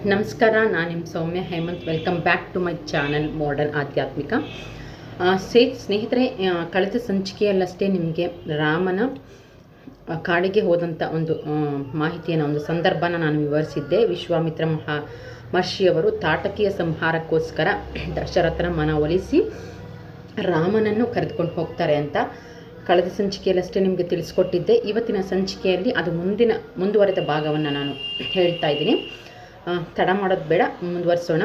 ನಮಸ್ಕಾರ, ನಾನು ನಿಮ್ಮ Soumya Hemanth. Welcome back to my channel modern ಆಧ್ಯಾತ್ಮಿಕ. ಸ್ನೇಹಿತರೆ, ಕಳೆದ ಸಂಚಿಕೆಯಲ್ಲಷ್ಟೇ ನಿಮಗೆ ರಾಮನ ಕಾಡಿಗೆ ಹೋದಂಥ ಒಂದು ಮಾಹಿತಿಯನ್ನು, ಒಂದು ಸಂದರ್ಭನ ನಾನು ವಿವರಿಸಿದ್ದೆ. ವಿಶ್ವಾಮಿತ್ರ ಮಹರ್ಷಿಯವರು ತಾಟಕಿಯ ಸಂಹಾರಕ್ಕೋಸ್ಕರ ದಶರಥನ ಮನವೊಲಿಸಿ ರಾಮನನ್ನು ಕರೆದುಕೊಂಡು ಹೋಗ್ತಾರೆ ಅಂತ ಕಳೆದ ಸಂಚಿಕೆಯಲ್ಲಷ್ಟೇ ನಿಮಗೆ ತಿಳಿಸ್ಕೊಟ್ಟಿದ್ದೆ. ಇವತ್ತಿನ ಸಂಚಿಕೆಯಲ್ಲಿ ಅದು ಮುಂದುವರೆದ ಭಾಗವನ್ನು ನಾನು ಹೇಳ್ತಾ ಇದ್ದೀನಿ. ತಡ ಮಾಡೋದು ಬೇಡ, ಮುಂದುವರಿಸೋಣ.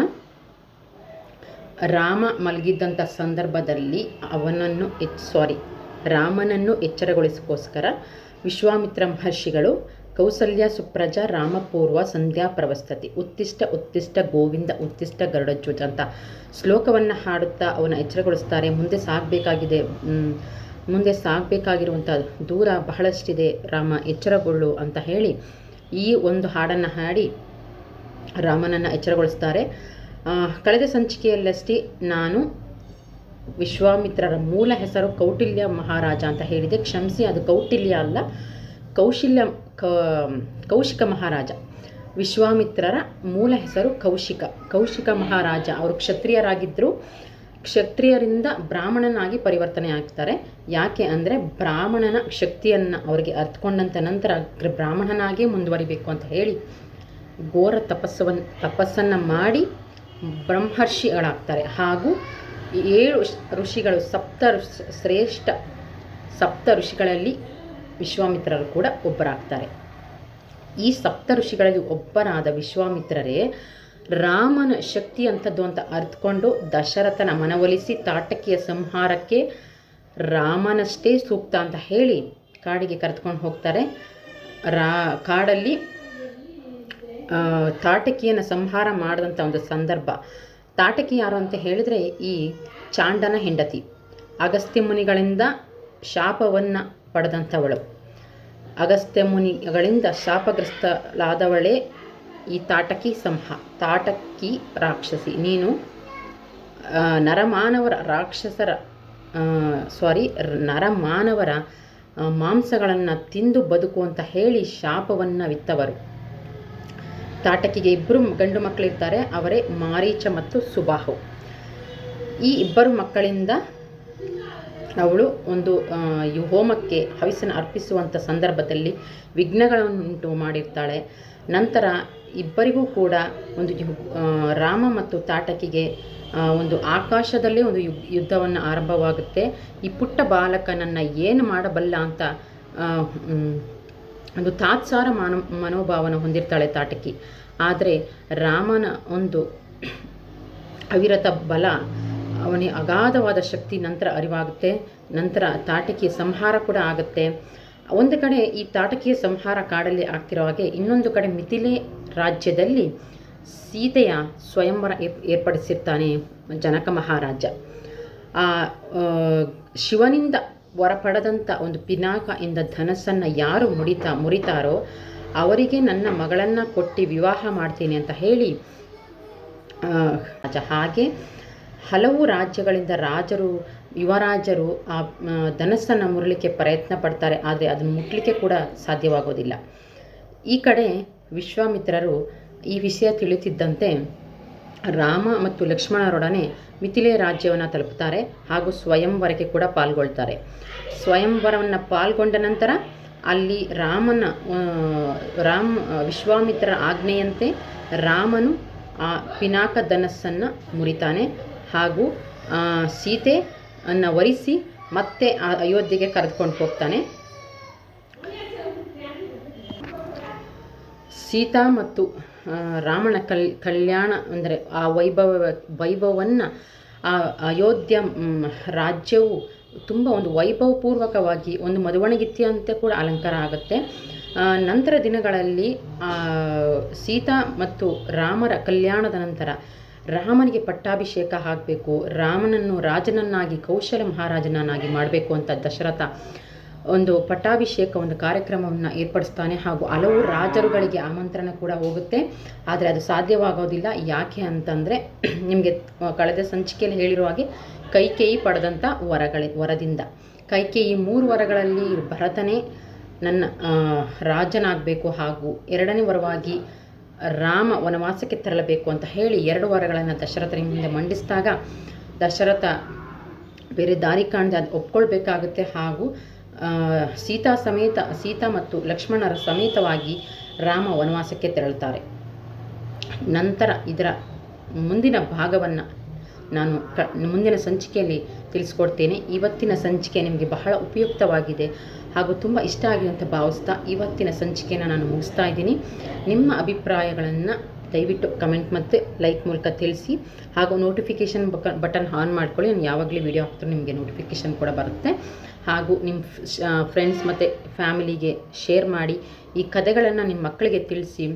ರಾಮ ಮಲಗಿದ್ದಂಥ ಸಂದರ್ಭದಲ್ಲಿ ರಾಮನನ್ನು ಎಚ್ಚರಗೊಳಿಸೋಕ್ಕೋಸ್ಕರ ವಿಶ್ವಾಮಿತ್ರ ಮಹರ್ಷಿಗಳು ಕೌಸಲ್ಯ ಸುಪ್ರಜಾ ರಾಮಪೂರ್ವ ಸಂಧ್ಯಾ ಪ್ರವಸ್ತತಿ ಉತ್ತಿಷ್ಟ ಉತ್ತಿಷ್ಟ ಗೋವಿಂದ ಉತ್ತಿಷ್ಟ ಗರುಡಧ್ವಜ ಅಂತ ಶ್ಲೋಕವನ್ನು ಹಾಡುತ್ತಾ ಅವನ ಎಚ್ಚರಗೊಳಿಸ್ತಾರೆ. ಮುಂದೆ ಸಾಗಬೇಕಾಗಿರುವಂಥ ದೂರ ಬಹಳಷ್ಟಿದೆ, ರಾಮ ಎಚ್ಚರಗೊಳ್ಳು ಅಂತ ಹೇಳಿ ಈ ಒಂದು ಹಾಡನ್ನು ಹಾಡಿ ರಾಮನನ್ನು ಎಚ್ಚರಗೊಳಿಸ್ತಾರೆ. ಕಳೆದ ಸಂಚಿಕೆಯಲ್ಲಷ್ಟೇ ನಾನು ವಿಶ್ವಾಮಿತ್ರರ ಮೂಲ ಹೆಸರು ಕೌಟಿಲ್ಯ ಮಹಾರಾಜ ಅಂತ ಹೇಳಿದೆ. ಕ್ಷಮಿಸಿ, ಅದು ಕೌಟಿಲ್ಯ ಅಲ್ಲ, ಕೌಶಿಕ ಮಹಾರಾಜ. ವಿಶ್ವಾಮಿತ್ರರ ಮೂಲ ಹೆಸರು ಕೌಶಿಕ ಮಹಾರಾಜ. ಅವರು ಕ್ಷತ್ರಿಯರಾಗಿದ್ದರು. ಕ್ಷತ್ರಿಯರಿಂದ ಬ್ರಾಹ್ಮಣನಾಗಿ ಪರಿವರ್ತನೆ ಆಗ್ತಾರೆ. ಯಾಕೆ ಅಂದರೆ ಬ್ರಾಹ್ಮಣನ ಶಕ್ತಿಯನ್ನು ಅವರಿಗೆ ಅರ್ಥಕೊಂಡಂಥ ನಂತರ ಬ್ರಾಹ್ಮಣನಾಗೇ ಮುಂದುವರಿಬೇಕು ಅಂತ ಹೇಳಿ ಘೋರ ತಪಸ್ಸನ್ನು ಮಾಡಿ ಬ್ರಹ್ಮರ್ಷಿಗಳಾಗ್ತಾರೆ. ಹಾಗೂ 7 ಋಷಿಗಳು, ಸಪ್ತ ಋಷಿಗಳಲ್ಲಿ ವಿಶ್ವಾಮಿತ್ರರು ಕೂಡ ಒಬ್ಬರಾಗ್ತಾರೆ. ಈ ಸಪ್ತ ಋಷಿಗಳಲ್ಲಿ ಒಬ್ಬರಾದ ವಿಶ್ವಾಮಿತ್ರರೇ ರಾಮನ ಶಕ್ತಿ ಅಂಥದ್ದು ಅಂತ ಅರ್ಥಕೊಂಡು ದಶರಥನ ಮನವೊಲಿಸಿ ತಾಟಕಿಯ ಸಂಹಾರಕ್ಕೆ ರಾಮನಷ್ಟೇ ಸೂಕ್ತ ಅಂತ ಹೇಳಿ ಕಾಡಿಗೆ ಕರೆದುಕೊಂಡು ಹೋಗ್ತಾರೆ. ಕಾಡಲ್ಲಿ ತಾಟಕಿಯನ್ನು ಸಂಹಾರ ಮಾಡಿದಂಥ ಒಂದು ಸಂದರ್ಭ. ತಾಟಕಿ ಯಾರು ಅಂತ ಹೇಳಿದರೆ ಈ ಚಾಂಡನ ಹೆಂಡತಿ, ಅಗಸ್ತ್ಯ ಮುನಿಗಳಿಂದ ಶಾಪವನ್ನು ಪಡೆದಂಥವಳು. ಅಗಸ್ತ್ಯ ಮುನಿಗಳಿಂದ ಶಾಪಗ್ರಸ್ತಳಾದವಳೇ ಈ ತಾಟಕಿ ರಾಕ್ಷಸಿ. ನೀನು ನರಮಾನವರ ಮಾಂಸಗಳನ್ನು ತಿಂದು ಬದುಕು ಅಂತ ಹೇಳಿ ಶಾಪವನ್ನು ವಿತ್ತವರು. ತಾಟಕಿಗೆ 2 ಗಂಡು ಮಕ್ಕಳಿರ್ತಾರೆ, ಅವರೇ ಮಾರೀಚ ಮತ್ತು ಸುಬಾಹು. ಈ 2 ಮಕ್ಕಳಿಂದ ಅವಳು ಒಂದು ಹೋಮಕ್ಕೆ ಹವಿಸನ್ನು ಅರ್ಪಿಸುವಂಥ ಸಂದರ್ಭದಲ್ಲಿ ವಿಘ್ನಗಳನ್ನುಂಟು ಮಾಡಿರ್ತಾಳೆ. ನಂತರ ಇಬ್ಬರಿಗೂ ಕೂಡ ಒಂದು ರಾಮ ಮತ್ತು ತಾಟಕಿಗೆ ಒಂದು ಆಕಾಶದಲ್ಲೇ ಒಂದು ಯುದ್ಧವನ್ನು ಆರಂಭವಾಗುತ್ತೆ. ಈ ಪುಟ್ಟ ಬಾಲಕನನ್ನು ಏನು ಮಾಡಬಲ್ಲ ಅಂತ ಒಂದು ತಾತ್ಸಾರ ಮನೋಭಾವನ ಹೊಂದಿರ್ತಾಳೆ ತಾಟಕಿ. ಆದರೆ ರಾಮನ ಒಂದು ಅವಿರತ ಬಲ, ಅವನಿಗೆ ಅಗಾಧವಾದ ಶಕ್ತಿ ನಂತರ ಅರಿವಾಗುತ್ತೆ. ನಂತರ ತಾಟಕಿಯ ಸಂಹಾರ ಕೂಡ ಆಗುತ್ತೆ. ಒಂದು ಕಡೆ ಈ ತಾಟಕಿಯ ಸಂಹಾರ ಕಾಡಲ್ಲಿ ಆಗ್ತಿರೋ ಹಾಗೆ, ಇನ್ನೊಂದು ಕಡೆ ಮಿಥಿಲೆ ರಾಜ್ಯದಲ್ಲಿ ಸೀತೆಯ ಸ್ವಯಂವರ ಏರ್ಪಡಿಸಿರ್ತಾನೆ ಜನಕ ಮಹಾರಾಜ. ಶಿವನಿಂದ ವರ ಪಡೆದಂಥ ಒಂದು ಪಿನಾಕ ಎಂದ ಧನಸ್ಸನ್ನು ಯಾರು ಮುರಿತಾರೋ ಅವರಿಗೆ ನನ್ನ ಮಗಳನ್ನು ಕೊಟ್ಟು ವಿವಾಹ ಮಾಡ್ತೀನಿ ಅಂತ ಹೇಳಿ ಹಾಗೆ ಹಲವು ರಾಜ್ಯಗಳಿಂದ ಯುವರಾಜರು ಆ ಧನಸ್ಸನ್ನು ಮುರಲಿಕ್ಕೆ ಪ್ರಯತ್ನ ಪಡ್ತಾರೆ. ಆದರೆ ಅದನ್ನು ಮುಟ್ಲಿಕ್ಕೆ ಕೂಡ ಸಾಧ್ಯವಾಗೋದಿಲ್ಲ. ಈ ಕಡೆ ವಿಶ್ವಾಮಿತ್ರರು ಈ ವಿಷಯ ತಿಳಿಯುತ್ತಿದ್ದಂತೆ ರಾಮ ಮತ್ತು ಲಕ್ಷ್ಮಣರೊಡನೆ ಮಿಥಿಲೆ ರಾಜ್ಯವನ್ನು ತಲುಪುತ್ತಾರೆ. ಹಾಗೂ ಸ್ವಯಂವರಕ್ಕೆ ಕೂಡ ಪಾಲ್ಗೊಳ್ತಾರೆ. ಸ್ವಯಂವರವನ್ನು ಪಾಲ್ಗೊಂಡ ನಂತರ ಅಲ್ಲಿ ವಿಶ್ವಾಮಿತ್ರರ ಆಜ್ಞೆಯಂತೆ ರಾಮನು ಆ ಪಿನಾಕ ಧನಸ್ಸನ್ನು ಮುರಿತಾನೆ. ಹಾಗೂ ಸೀತೆಯನ್ನು ವರಿಸಿ ಮತ್ತೆ ಅಯೋಧ್ಯೆಗೆ ಕರೆದುಕೊಂಡು ಹೋಗ್ತಾನೆ. ಸೀತಾ ಮತ್ತು ರಾಮನ ಕಲ್ಯಾಣ ಅಂದರೆ ಆ ವೈಭವವನ್ನು ಆ ಅಯೋಧ್ಯ ರಾಜ್ಯವು ತುಂಬ ಒಂದು ವೈಭವಪೂರ್ವಕವಾಗಿ ಒಂದು ಮದುವಣಗಿತ್ತಿ ಅಂತ ಕೂಡ ಅಲಂಕಾರ ಆಗುತ್ತೆ. ನಂತರ ದಿನಗಳಲ್ಲಿ ಸೀತಾ ಮತ್ತು ರಾಮರ ಕಲ್ಯಾಣದ ನಂತರ ರಾಮನಿಗೆ ಪಟ್ಟಾಭಿಷೇಕ ಆಗಬೇಕು, ರಾಮನನ್ನು ರಾಜನನ್ನಾಗಿ ಕೌಶಲ ಮಹಾರಾಜನನ್ನಾಗಿ ಮಾಡಬೇಕು ಅಂತ ದಶರಥ ಒಂದು ಪಟ್ಟಾಭಿಷೇಕ ಒಂದು ಕಾರ್ಯಕ್ರಮವನ್ನು ಏರ್ಪಡಿಸ್ತಾನೆ. ಹಾಗೂ ಹಲವು ರಾಜರುಗಳಿಗೆ ಆಮಂತ್ರಣ ಕೂಡ ಹೋಗುತ್ತೆ. ಆದರೆ ಅದು ಸಾಧ್ಯವಾಗೋದಿಲ್ಲ. ಯಾಕೆ ಅಂತಂದರೆ, ನಿಮಗೆ ಕಳೆದ ಸಂಚಿಕೆಯಲ್ಲಿ ಹೇಳಿರುವ ಹಾಗೆ ಕೈಕೇಯಿ ಪಡೆದಂಥ ವರದಿಂದ ಕೈಕೇಯಿ 3 ವರಗಳಲ್ಲಿ ಭರತನೇ ನನ್ನ ರಾಜನಾಗಬೇಕು, ಹಾಗೂ 2ನೇ ವರವಾಗಿ ರಾಮ ವನವಾಸಕ್ಕೆ ತೆರಳಬೇಕು ಅಂತ ಹೇಳಿ 2 ವಾರಗಳನ್ನು ದಶರಥನ ಮುಂದೆ ಮಂಡಿಸಿದಾಗ ದಶರಥ ಬೇರೆ ದಾರಿ ಕಾಣದೆ ಅದು ಒಪ್ಕೊಳ್ಬೇಕಾಗುತ್ತೆ. ಹಾಗೂ ಸೀತಾ ಮತ್ತು ಲಕ್ಷ್ಮಣರ ಸಮೇತವಾಗಿ ರಾಮ ವನವಾಸಕ್ಕೆ ತೆರಳುತ್ತಾರೆ. ನಂತರ ಇದರ ಮುಂದಿನ ಭಾಗವನ್ನು ನಾನು ಮುಂದಿನ ಸಂಚಿಕೆಯಲ್ಲಿ ತಿಳಿಸ್ಕೊಡ್ತೇನೆ. ಇವತ್ತಿನ ಸಂಚಿಕೆ ನಿಮಗೆ ಬಹಳ ಉಪಯುಕ್ತವಾಗಿದೆ ಹಾಗೂ ತುಂಬ ಇಷ್ಟ ಆಗಿದೆ ಅಂತ ಭಾವಿಸ್ತಾ ಇವತ್ತಿನ ಸಂಚಿಕೆಯನ್ನು ನಾನು ಮುಗಿಸ್ತಾ ಇದ್ದೀನಿ. ನಿಮ್ಮ ಅಭಿಪ್ರಾಯಗಳನ್ನು ದಯವಿಟ್ಟು ಕಮೆಂಟ್ ಮತ್ತು ಲೈಕ್ ಮೂಲಕ ತಿಳಿಸಿ. ಹಾಗೂ ನೋಟಿಫಿಕೇಷನ್ ಬಟನ್ ಆನ್ ಮಾಡ್ಕೊಳ್ಳಿ. ನಾನು ಯಾವಾಗಲೂ ವಿಡಿಯೋ ಹಾಕ್ತಾರೆ ನಿಮಗೆ ನೋಟಿಫಿಕೇಷನ್ ಕೂಡ ಬರುತ್ತೆ. ಹಾಗೂ ನಿಮ್ಮ ಫ್ರೆಂಡ್ಸ್ ಮತ್ತು ಫ್ಯಾಮಿಲಿಗೆ ಶೇರ್ ಮಾಡಿ. ಈ ಕಥೆಗಳನ್ನು ನಿಮ್ಮ ಮಕ್ಕಳಿಗೆ ತಿಳಿಸಿ.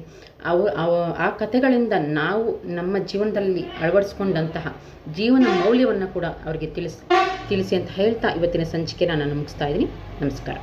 ಆ ಕಥೆಗಳಿಂದ ನಾವು ನಮ್ಮ ಜೀವನದಲ್ಲಿ ಅಳವಡಿಸ್ಕೊಂಡಂತಹ ಜೀವನ ಮೌಲ್ಯವನ್ನು ಕೂಡ ಅವರಿಗೆ ತಿಳಿಸಿ ಅಂತ ಹೇಳ್ತಾ ಇವತ್ತಿನ ಸಂಚಿಕೆನ ನಾನು ಮುಗಿಸ್ತಾ ಇದ್ದೀನಿ. ನಮಸ್ಕಾರ.